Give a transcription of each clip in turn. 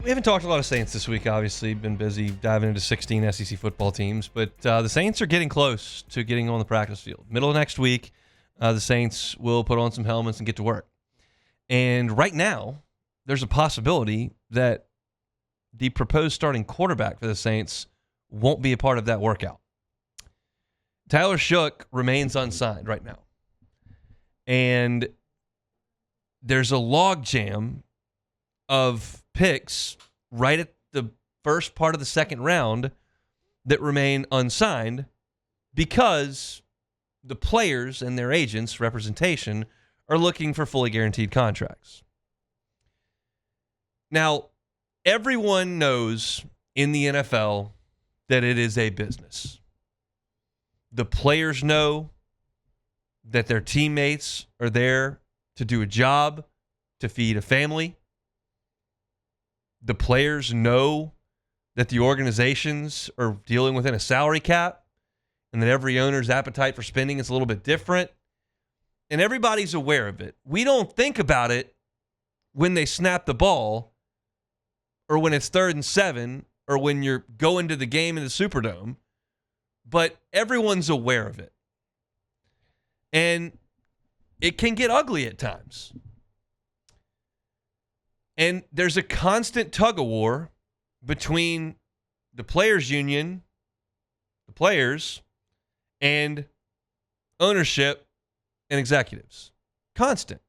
We haven't talked a lot of Saints this week, obviously. Been busy diving into 16 SEC football teams, but the Saints are getting close to getting on the practice field. Middle of next week, the Saints will put on some helmets and get to work. And right now, there's a possibility that the proposed starting quarterback for the Saints won't be a part of that workout. Tyler Shough remains unsigned right now. And there's a logjam of picks right at the first part of the second round that remain unsigned because the players and their agents' representation are looking for fully guaranteed contracts. Now, everyone knows in the NFL that it is a business. The players know that their teammates are there to do a job, to feed a family. The players know that the organizations are dealing within a salary cap and that every owner's appetite for spending is a little bit different. And everybody's aware of it. We don't think about it when they snap the ball or when it's 3rd and 7 or when you're going to the game in the Superdome, but everyone's aware of it. And it can get ugly at times. And there's a constant tug-of-war between the players' union, the players, and ownership and executives. Constant.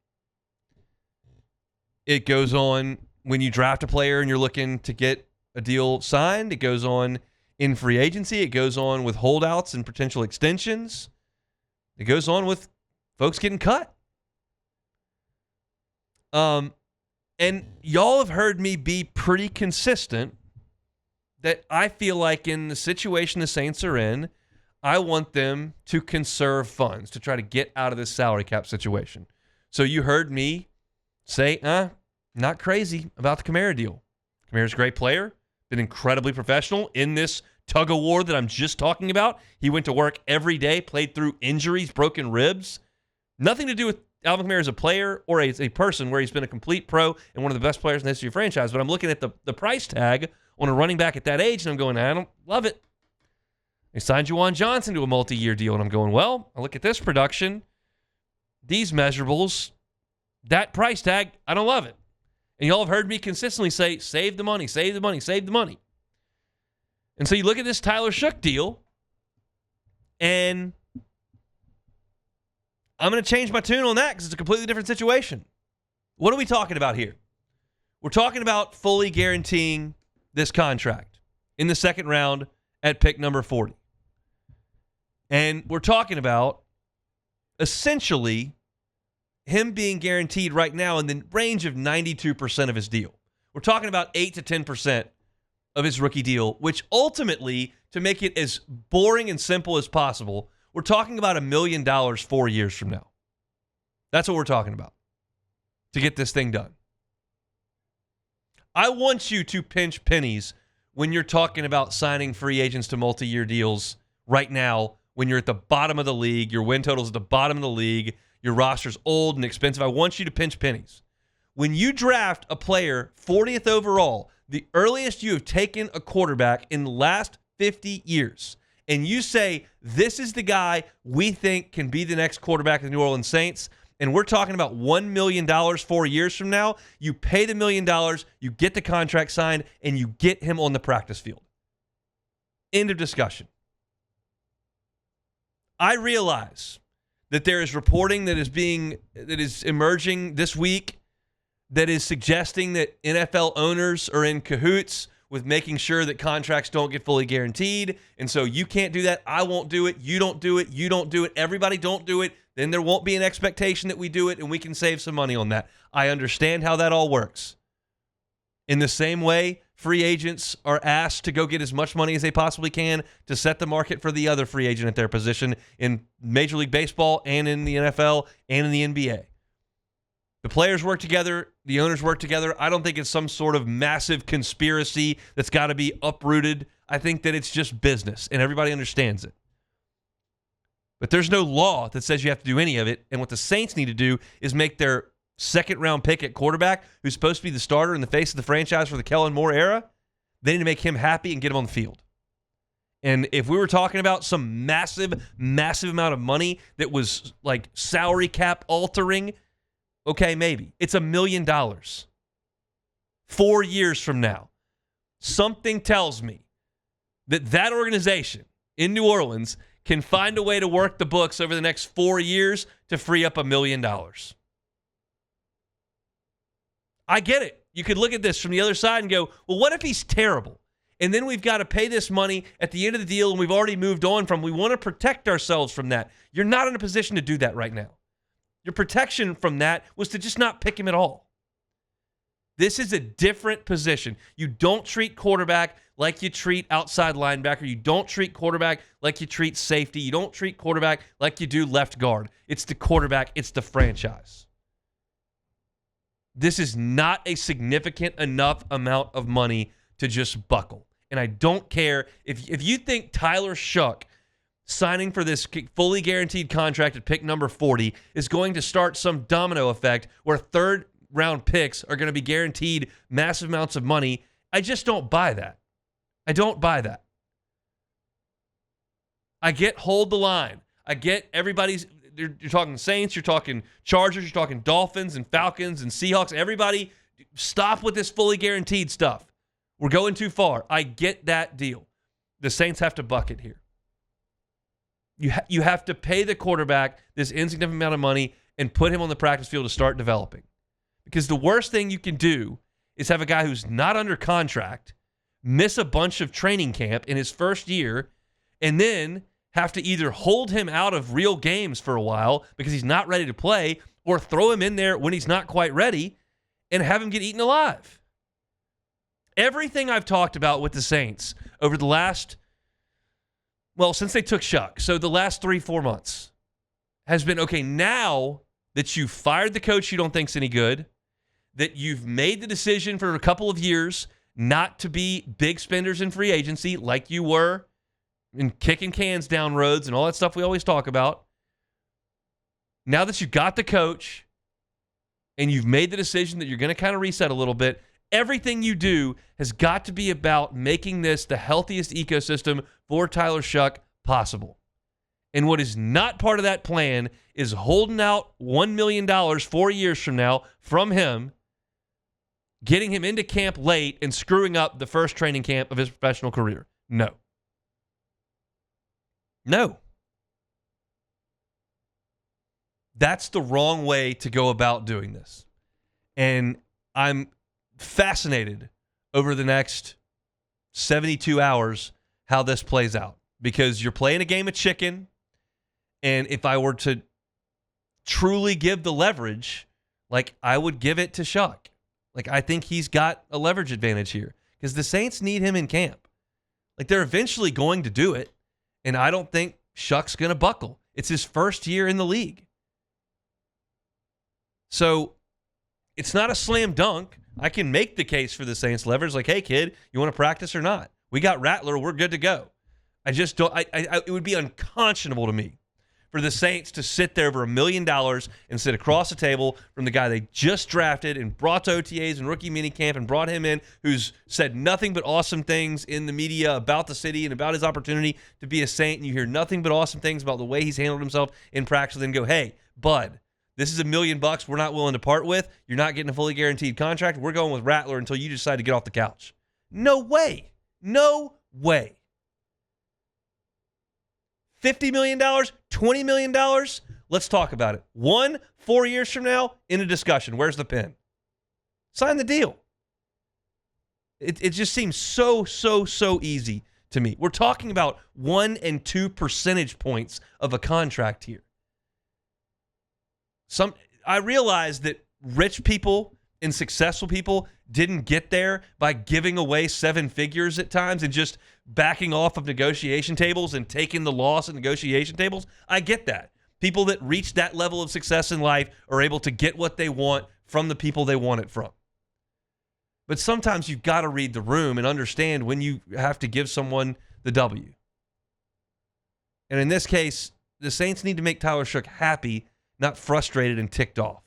It goes on when you draft a player and you're looking to get a deal signed. It goes on in free agency. It goes on with holdouts and potential extensions. It goes on with folks getting cut. And y'all have heard me be pretty consistent that I feel like in the situation the Saints are in, I want them to conserve funds to try to get out of this salary cap situation. So you heard me say, not crazy about the Kamara deal. Kamara's a great player, been incredibly professional in this tug-of-war that I'm just talking about. He went to work every day, played through injuries, broken ribs. Nothing to do with Alvin Kamara as a player or as a person where he's been a complete pro and one of the best players in the history of franchise. But I'm looking at the price tag on a running back at that age, and I'm going, I don't love it. They signed Juwan Johnson to a multi-year deal, and I'm going, well, I look at this production, these measurables, that price tag, I don't love it. And y'all have heard me consistently say, save the money, save the money, save the money. And so you look at this Tyler Shough deal, and I'm going to change my tune on that because it's a completely different situation. What are we talking about here? We're talking about fully guaranteeing this contract in the second round at pick number 40. And we're talking about essentially him being guaranteed right now in the range of 92% of his deal. We're talking about 8 to 10% of his rookie deal, which ultimately, to make it as boring and simple as possible, we're talking about $1 million 4 years from now. That's what we're talking about to get this thing done. I want you to pinch pennies when you're talking about signing free agents to multi-year deals right now when you're at the bottom of the league, your win total's at the bottom of the league, your roster's old and expensive. I want you to pinch pennies. When you draft a player 40th overall, the earliest you have taken a quarterback in the last 50 years, and you say, this is the guy we think can be the next quarterback of the New Orleans Saints, and we're talking about $1 million 4 years from now, you pay the $1 million, you get the contract signed, and you get him on the practice field. End of discussion. I realize that there is reporting that is emerging this week that is suggesting that NFL owners are in cahoots with making sure that contracts don't get fully guaranteed. And so you can't do that. I won't do it. You don't do it. You don't do it. Everybody don't do it. Then there won't be an expectation that we do it and we can save some money on that. I understand how that all works. In the same way, free agents are asked to go get as much money as they possibly can to set the market for the other free agent at their position in Major League Baseball and in the NFL and in the NBA. The players work together. The owners work together. I don't think it's some sort of massive conspiracy that's got to be uprooted. I think that it's just business, and everybody understands it. But there's no law that says you have to do any of it, and what the Saints need to do is make their second-round pick at quarterback who's supposed to be the starter in the face of the franchise for the Kellen Moore era, they need to make him happy and get him on the field. And if we were talking about some massive, massive amount of money that was like salary cap altering, okay, maybe. It's $1 million. 4 years from now, something tells me that organization in New Orleans can find a way to work the books over the next 4 years to free up $1 million. I get it. You could look at this from the other side and go, well, what if he's terrible? And then we've got to pay this money at the end of the deal, and we've already moved on from. We want to protect ourselves from that. You're not in a position to do that right now. Your protection from that was to just not pick him at all. This is a different position. You don't treat quarterback like you treat outside linebacker. You don't treat quarterback like you treat safety. You don't treat quarterback like you do left guard. It's the quarterback. It's the franchise. This is not a significant enough amount of money to just buckle. And I don't care if you think Tyler Shough signing for this fully guaranteed contract at pick number 40 is going to start some domino effect where third-round picks are going to be guaranteed massive amounts of money. I just don't buy that. I don't buy that. I get hold the line. I get everybody's. You're talking Saints, you're talking Chargers, you're talking Dolphins and Falcons and Seahawks. Everybody, stop with this fully guaranteed stuff. We're going too far. I get that deal. The Saints have to bucket here. You have to pay the quarterback this insignificant amount of money and put him on the practice field to start developing. Because the worst thing you can do is have a guy who's not under contract miss a bunch of training camp in his first year and then have to either hold him out of real games for a while because he's not ready to play or throw him in there when he's not quite ready and have him get eaten alive. Everything I've talked about with the Saints over the last, since they took Shough, so the last 3-4 months has been, okay, now that you've fired the coach you don't think's any good, that you've made the decision for a couple of years not to be big spenders in free agency like you were and kicking cans down roads and all that stuff we always talk about. Now that you've got the coach and you've made the decision that you're going to kind of reset a little bit, everything you do has got to be about making this the healthiest ecosystem for Tyler Shough possible. And what is not part of that plan is holding out $1 million 4 years from now from him, getting him into camp late and screwing up the first training camp of his professional career. No. That's the wrong way to go about doing this. And I'm fascinated over the next 72 hours how this plays out. Because you're playing a game of chicken, and if I were to truly give the leverage, I would give it to Shough. I think he's got a leverage advantage here. Because the Saints need him in camp. They're eventually going to do it. And I don't think Shough's going to buckle. It's his first year in the league. So it's not a slam dunk. I can make the case for the Saints leverage. Hey, kid, you want to practice or not? We got Rattler. We're good to go. I just don't. It would be unconscionable to me for the Saints to sit there for $1 million and sit across the table from the guy they just drafted and brought to OTAs and rookie minicamp and brought him in, who's said nothing but awesome things in the media about the city and about his opportunity to be a Saint, and you hear nothing but awesome things about the way he's handled himself in practice, and then go, hey, bud, this is $1 million we're not willing to part with. You're not getting a fully guaranteed contract. We're going with Rattler until you decide to get off the couch. No way. No way. $50 million, $20 million, let's talk about it. 4 years from now, in a discussion. Where's the pen? Sign the deal. It just seems so easy to me. We're talking about 1 and 2 percentage points of a contract here. I realize that rich people and successful people didn't get there by giving away 7 figures at times and just backing off of negotiation tables and taking the loss at negotiation tables. I get that. People that reach that level of success in life are able to get what they want from the people they want it from. But sometimes you've got to read the room and understand when you have to give someone the W. And in this case, the Saints need to make Tyler Shough happy, not frustrated and ticked off.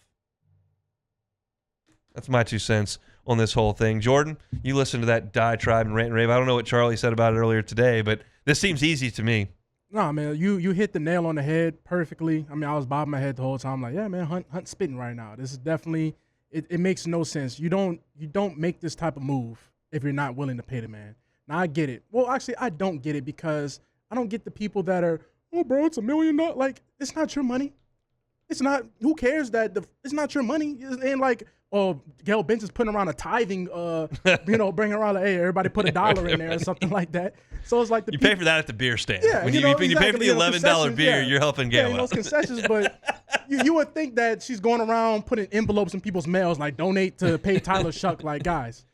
That's my 2 cents on this whole thing. Jordan, you listened to that diatribe and rant and rave. I don't know what Charlie said about it earlier today, but this seems easy to me. No, man, you hit the nail on the head perfectly. I mean, I was bobbing my head the whole time, like, yeah, man, Hunt's spitting right now. This is definitely it makes no sense. You don't make this type of move if you're not willing to pay the man. Now I get it. Well, actually, I don't get it because I don't get the people that are, oh, bro, it's $1 million. Like, it's not your money. It's not. Who cares that it's not your money? And like, oh, Gail Bench is putting around a tithing, bringing around like, hey, everybody put $1 in there or something like that. So it's like you pay for that at the beer stand. Yeah, when you pay for the $11 beer, you're helping Gail. Yeah, those concessions, but you would think that she's going around putting envelopes in people's mails like donate to pay Tyler Shough. Like, guys,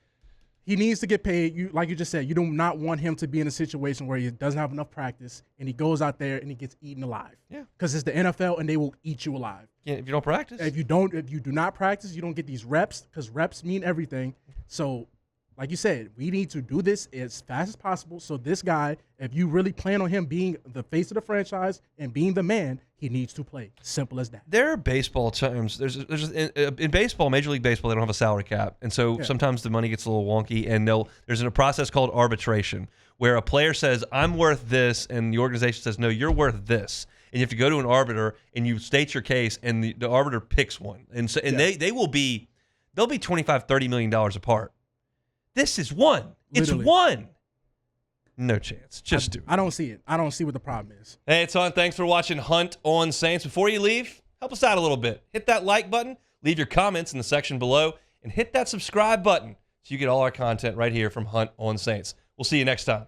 he needs to get paid. Like you just said, you do not want him to be in a situation where he doesn't have enough practice and he goes out there and he gets eaten alive. Yeah, because it's the NFL and they will eat you alive. Yeah, if you don't practice. If you do not practice, you don't get these reps because reps mean everything. So, like you said, we need to do this as fast as possible. So this guy, if you really plan on him being the face of the franchise and being the man, he needs to play. Simple as that. There are baseball terms. There's in baseball, Major League Baseball, they don't have a salary cap, and so sometimes the money gets a little wonky. And there's a process called arbitration where a player says, "I'm worth this," and the organization says, "No, you're worth this." And you have to go to an arbiter and you state your case, and the arbiter picks one. And so they'll be $25-30 million apart. This is one. Literally. It's one. No chance. Just do it. I don't see it. I don't see what the problem is. Hey, it's on. Thanks for watching Hunt on Saints. Before you leave, help us out a little bit. Hit that like button, leave your comments in the section below, and hit that subscribe button so you get all our content right here from Hunt on Saints. We'll see you next time.